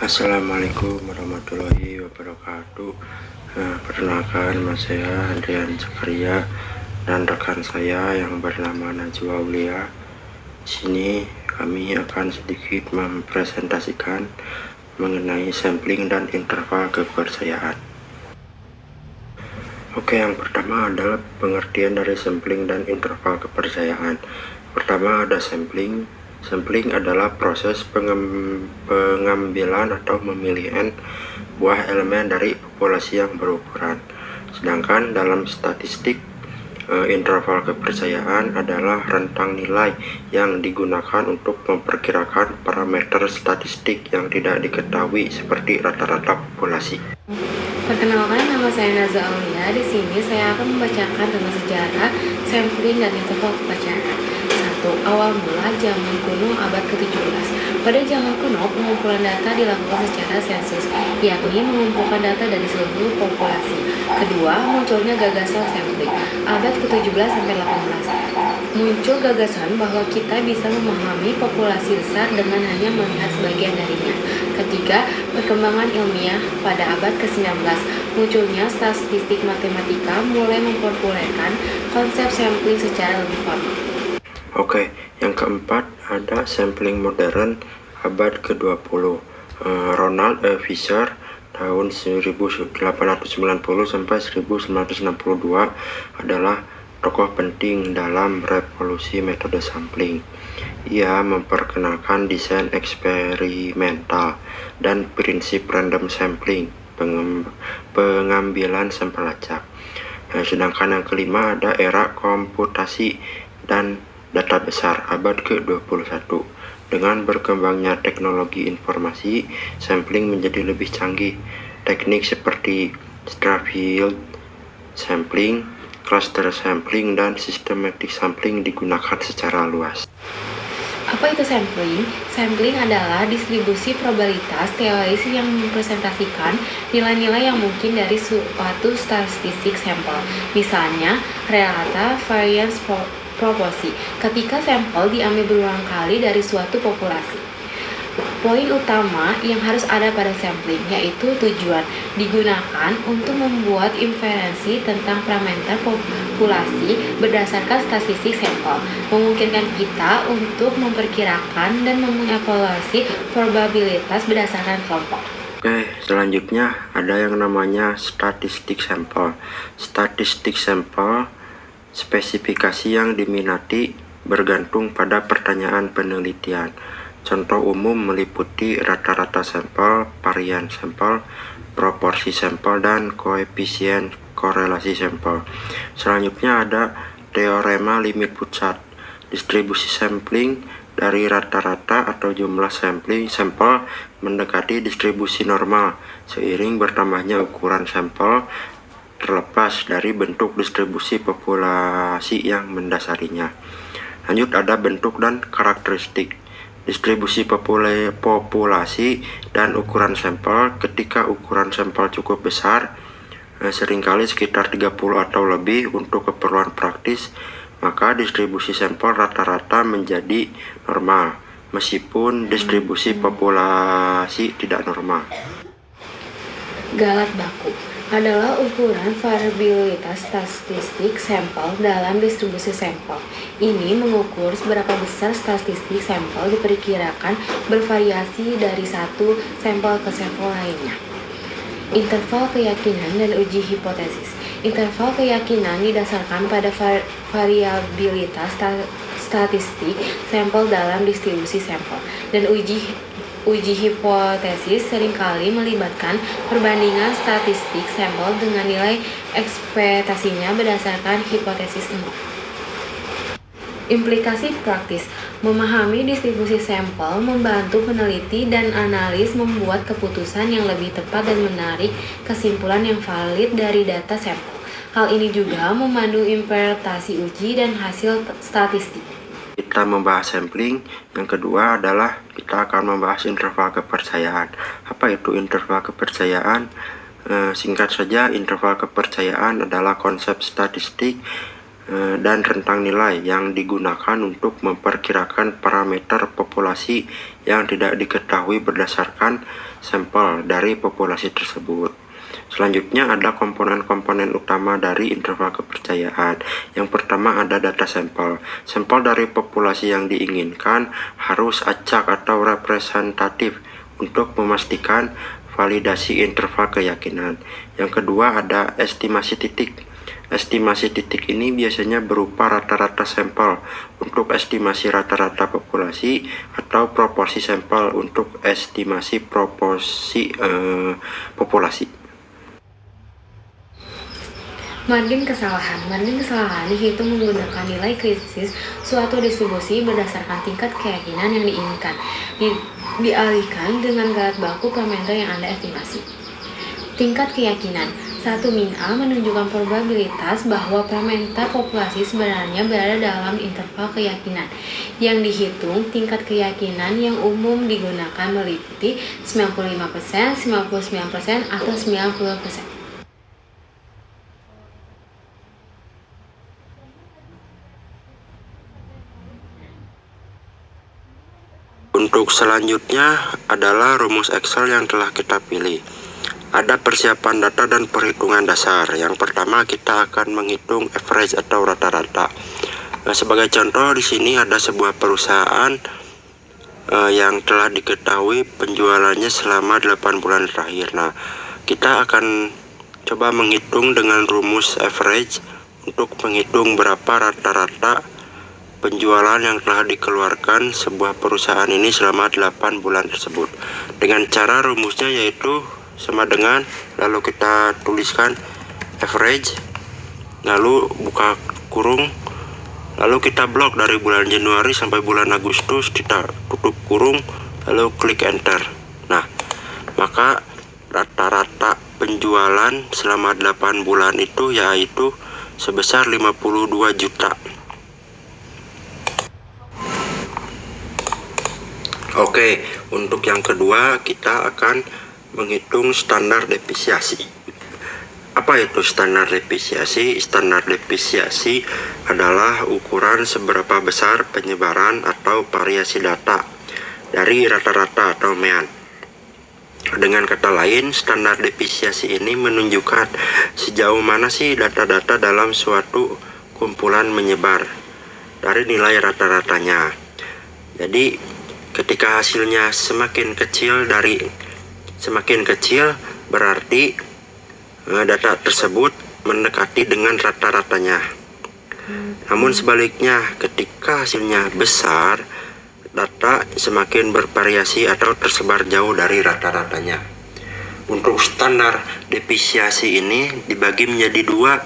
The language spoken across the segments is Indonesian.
Assalamualaikum warahmatullahi wabarakatuh. Perkenalkan, nama saya Andrian Zakaria dan rekan saya yang bernama Najwa Aulia. Di sini kami akan sedikit mempresentasikan mengenai sampling dan interval kepercayaan. Oke, yang pertama adalah pengertian dari sampling dan interval kepercayaan. Pertama ada sampling. Sampling adalah proses pengambilan atau pemilihan buah elemen dari populasi yang berukuran. Sedangkan dalam statistik, interval kepercayaan adalah rentang nilai yang digunakan untuk memperkirakan parameter statistik yang tidak diketahui seperti rata-rata populasi. Perkenalkan, nama saya Nazwa Aulia. Di sini saya akan membacakan tentang sejarah, sampling, dan interval kepercayaan. 1. Awal mula zaman kuno abad ke-17. Pada zaman kuno, pengumpulan data dilakukan secara sensus, yakni mengumpulkan data dari seluruh populasi. Kedua, munculnya gagasan sampling. Abad ke-17 sampai 18. Muncul gagasan bahwa kita bisa memahami populasi besar dengan hanya melihat sebagian darinya. Ketiga, perkembangan ilmiah pada abad ke-19. Munculnya statistik matematika mulai mempopulerkan konsep sampling secara lebih formal. Oke, yang keempat ada sampling modern abad ke-20. Ronald Fisher tahun 1890 sampai 1962 adalah tokoh penting dalam revolusi metode sampling. Ia memperkenalkan desain eksperimental dan prinsip random sampling, pengambilan sampel acak. Sedangkan yang kelima ada era komputasi dan data besar abad ke-21. Dengan berkembangnya teknologi informasi, sampling menjadi lebih canggih. Teknik seperti Strathfield sampling, cluster sampling, dan systematic sampling digunakan secara luas. Apa itu sampling? Sampling adalah distribusi probabilitas teoris yang mempresentasikan nilai-nilai yang mungkin dari suatu statistik sampel. Misalnya, rata variance proporsi ketika sampel diambil berulang kali dari suatu populasi. Poin utama yang harus ada pada sampling yaitu tujuan, digunakan untuk membuat inferensi tentang parameter populasi berdasarkan statistik sampel, memungkinkan kita untuk memperkirakan dan mengevaluasi probabilitas berdasarkan kelompok. Oke, selanjutnya ada yang namanya statistik sampel. Statistik sampel spesifikasi yang diminati bergantung pada pertanyaan penelitian. Contoh umum meliputi rata-rata sampel, varian sampel, proporsi sampel, dan koefisien korelasi sampel. Selanjutnya ada teorema limit pusat. Distribusi sampling dari rata-rata atau jumlah sampel mendekati distribusi normal seiring bertambahnya ukuran sampel terlepas dari bentuk distribusi populasi yang mendasarinya. Lanjut ada bentuk dan karakteristik. Distribusi populasi dan ukuran sampel. Ketika ukuran sampel cukup besar, seringkali sekitar 30 atau lebih untuk keperluan praktis, maka distribusi sampel rata-rata menjadi normal, meskipun distribusi populasi tidak normal. Galat baku adalah ukuran variabilitas statistik sampel dalam distribusi sampel. Ini mengukur seberapa besar statistik sampel diperkirakan bervariasi dari satu sampel ke sampel lainnya. Interval keyakinan dan uji hipotesis. Interval keyakinan didasarkan pada variabilitas statistik sampel dalam distribusi sampel, dan uji hipotesis seringkali melibatkan perbandingan statistik sampel dengan nilai ekspektasinya berdasarkan hipotesis 0. Implikasi praktis. Memahami distribusi sampel membantu peneliti dan analis membuat keputusan yang lebih tepat dan menarik kesimpulan yang valid dari data sampel. Hal ini juga memandu interpretasi uji dan hasil statistik. Kita membahas sampling, yang kedua adalah kita akan membahas interval kepercayaan. Apa itu interval kepercayaan? Singkat saja, interval kepercayaan adalah konsep statistik dan rentang nilai yang digunakan untuk memperkirakan parameter populasi yang tidak diketahui berdasarkan sampel dari populasi tersebut. Selanjutnya ada komponen-komponen utama dari interval kepercayaan. Yang pertama ada data sampel. Sampel dari populasi yang diinginkan harus acak atau representatif untuk memastikan validasi interval keyakinan. Yang kedua ada estimasi titik. Estimasi titik ini biasanya berupa rata-rata sampel untuk estimasi rata-rata populasi atau proporsi sampel untuk estimasi proporsi populasi. Margin kesalahan. Margin kesalahan dihitung menggunakan nilai kritis suatu distribusi berdasarkan tingkat keyakinan yang diinginkan. Dialihkan dengan garis baku parameter yang Anda estimasi. Tingkat keyakinan. 1 min A menunjukkan probabilitas bahwa parameter populasi sebenarnya berada dalam interval keyakinan. Yang dihitung tingkat keyakinan yang umum digunakan meliputi 95%, 99%, atau 90%. Untuk selanjutnya adalah rumus Excel yang telah kita pilih. Ada persiapan data dan perhitungan dasar. Yang pertama kita akan menghitung average atau rata-rata. Nah, sebagai contoh di sini ada sebuah perusahaan yang telah diketahui penjualannya selama 8 bulan terakhir. Nah, kita akan coba menghitung dengan rumus average untuk menghitung berapa rata-rata penjualan yang telah dikeluarkan sebuah perusahaan ini selama 8 bulan tersebut. Dengan cara rumusnya yaitu sama dengan, lalu kita tuliskan average, lalu buka kurung, lalu kita blok dari bulan Januari sampai bulan Agustus, kita tutup kurung, lalu klik enter. Nah, maka rata-rata penjualan selama 8 bulan itu yaitu sebesar 52 juta. Oke, untuk yang kedua kita akan menghitung standar depresiasi. Apa itu standar depresiasi? Standar depresiasi adalah ukuran seberapa besar penyebaran atau variasi data dari rata-rata atau mean. Dengan kata lain, standar depresiasi ini menunjukkan sejauh mana sih data-data dalam suatu kumpulan menyebar dari nilai rata-ratanya. Jadi, ketika hasilnya semakin kecil berarti data tersebut mendekati dengan rata-ratanya. Namun sebaliknya, ketika hasilnya besar, data semakin bervariasi atau tersebar jauh dari rata-ratanya. Untuk standar depresiasi ini dibagi menjadi dua.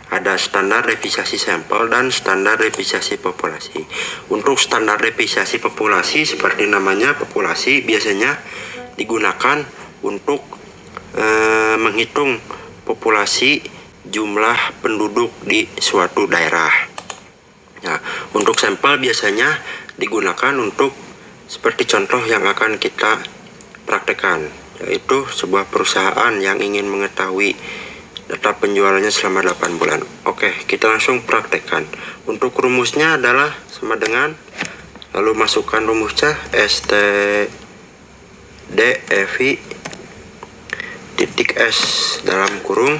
Ada standar depresiasi sampel dan standar depresiasi populasi. Untuk standar depresiasi populasi, seperti namanya populasi, biasanya digunakan untuk menghitung populasi jumlah penduduk di suatu daerah. Nah, untuk sampel biasanya digunakan untuk seperti contoh yang akan kita praktekkan, yaitu sebuah perusahaan yang ingin mengetahui data penjualannya selama 8 bulan. Oke, kita langsung praktekkan. Untuk rumusnya adalah sama dengan, lalu masukkan rumusnya STDFI titik S dalam kurung,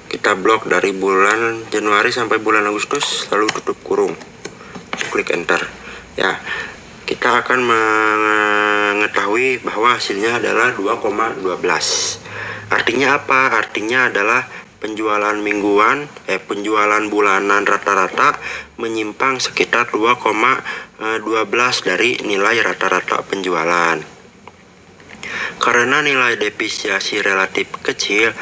kita blok dari bulan Januari sampai bulan Agustus, lalu tutup kurung, klik enter. Ya, kita akan mengetahui bahwa hasilnya adalah 2,12. Artinya apa? Artinya adalah penjualan penjualan bulanan rata-rata menyimpang sekitar 2,12 dari nilai rata-rata penjualan. Karena nilai depresiasi relatif kecil,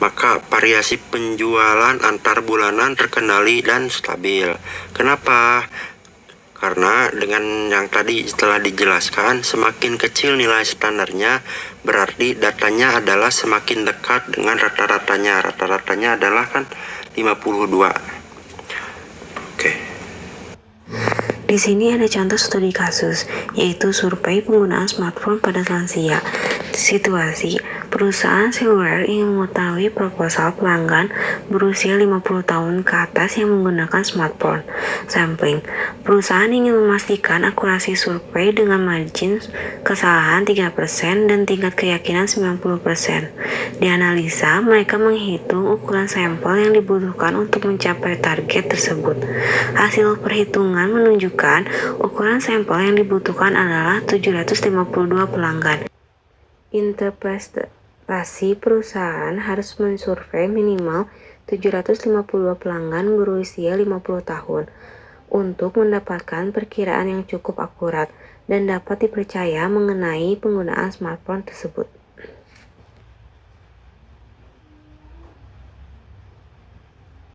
maka variasi penjualan antar bulanan terkendali dan stabil. Kenapa? Karena dengan yang tadi telah dijelaskan, semakin kecil nilai standarnya, berarti datanya adalah semakin dekat dengan rata-ratanya. Rata-ratanya adalah kan 52. Oke. Di sini ada contoh studi kasus, yaitu survei penggunaan smartphone pada lansia. Situasi, perusahaan seluler ingin mengetahui proposal pelanggan berusia 50 tahun ke atas yang menggunakan smartphone. Sampling, perusahaan ingin memastikan akurasi survei dengan margin kesalahan 3% dan tingkat keyakinan 90%. Di analisa, mereka menghitung ukuran sampel yang dibutuhkan untuk mencapai target tersebut. Hasil perhitungan menunjukkan ukuran sampel yang dibutuhkan adalah 752 pelanggan. Interpretasi perusahaan harus mensurvei minimal 752 pelanggan berusia 50 tahun untuk mendapatkan perkiraan yang cukup akurat dan dapat dipercaya mengenai penggunaan smartphone tersebut.